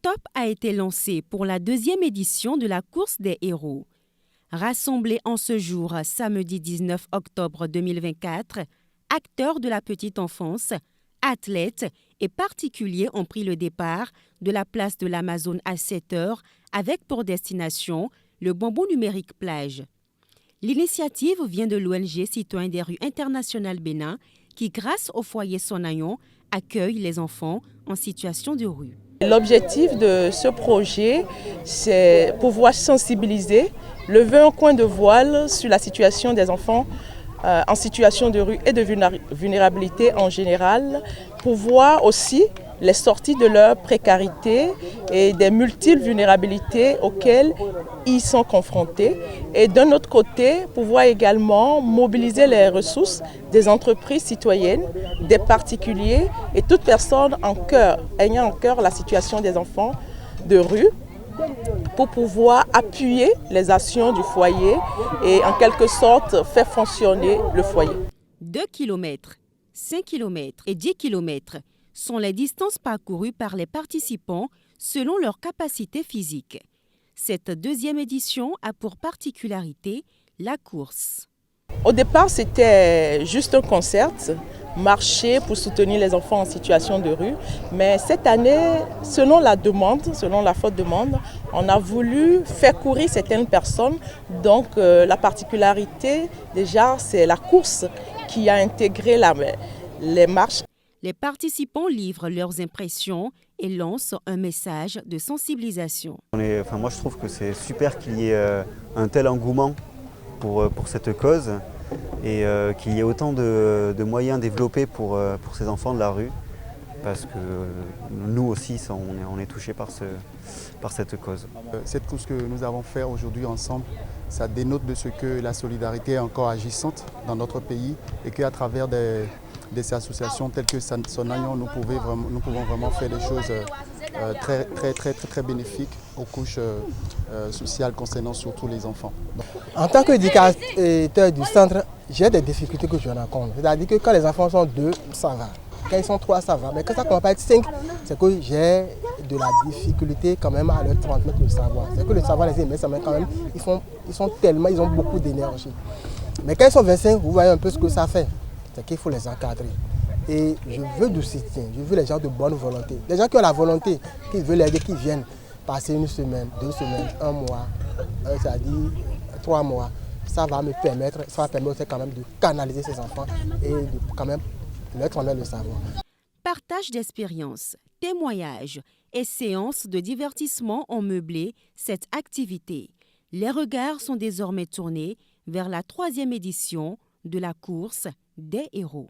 Stop a été lancé pour la 2e édition de la course des héros. Rassemblés en ce jour, samedi 19 octobre 2024, acteurs de la petite enfance, athlètes et particuliers ont pris le départ de la place de l'Amazone à 7 heures avec pour destination le Bonbon numérique plage. L'initiative vient de l'ONG Citoyens des rues internationales Bénin qui, grâce au foyer Sonayon, accueille les enfants en situation de rue. L'objectif de ce projet, c'est pouvoir sensibiliser, lever un coin de voile sur la situation des enfants en situation de rue et de vulnérabilité en général, pour voir aussi les sorties de leur précarité et des multiples vulnérabilités auxquelles ils sont confrontés. Et d'un autre côté, pouvoir également mobiliser les ressources des entreprises citoyennes, des particuliers et toute personne ayant en cœur la situation des enfants de rue, pour pouvoir appuyer les actions du foyer et en quelque sorte faire fonctionner le foyer. 2 km, 5 km et 10 km sont les distances parcourues par les participants selon leur capacité physique. Cette 2e édition a pour particularité la course. Au départ, c'était juste un concert, marcher pour soutenir les enfants en situation de rue. Mais cette année, selon la forte demande, on a voulu faire courir certaines personnes. Donc la particularité, déjà, c'est la course qui a intégré les marches. Les participants livrent leurs impressions et lancent un message de sensibilisation. Moi, je trouve que c'est super qu'il y ait un tel engouement pour cette cause et qu'il y ait autant de moyens développés pour ces enfants de la rue, parce que nous aussi, on est touchés par cette cause. Cette course que nous avons faite aujourd'hui ensemble, ça dénote de ce que la solidarité est encore agissante dans notre pays et qu'à travers des associations telles que Sonayon, nous pouvons vraiment faire des choses très bénéfiques aux couches sociales concernant surtout les enfants. En tant qu'éducateur du centre, j'ai des difficultés que je rencontre. C'est-à-dire que quand les enfants sont 2, ça va. Quand ils sont 3, ça va. Mais quand ça commence à être 5, c'est que j'ai de la difficulté quand même à leur transmettre le savoir. C'est que le savoir, les amis, quand même, ils ont beaucoup d'énergie. Mais quand ils sont 25, vous voyez un peu ce que ça fait. C'est qu'il faut les encadrer. Et je veux du soutien, je veux les gens de bonne volonté. Les gens qui ont la volonté, qui veulent aider, qui viennent passer 1 semaine, 2 semaines, 1 mois, c'est-à-dire 3 mois. Ça va permettre quand même de canaliser ces enfants et de quand même leur transmettre le savoir. Partage d'expériences, témoignages et séances de divertissement ont meublé cette activité. Les regards sont désormais tournés vers la 3e édition de la course des héros.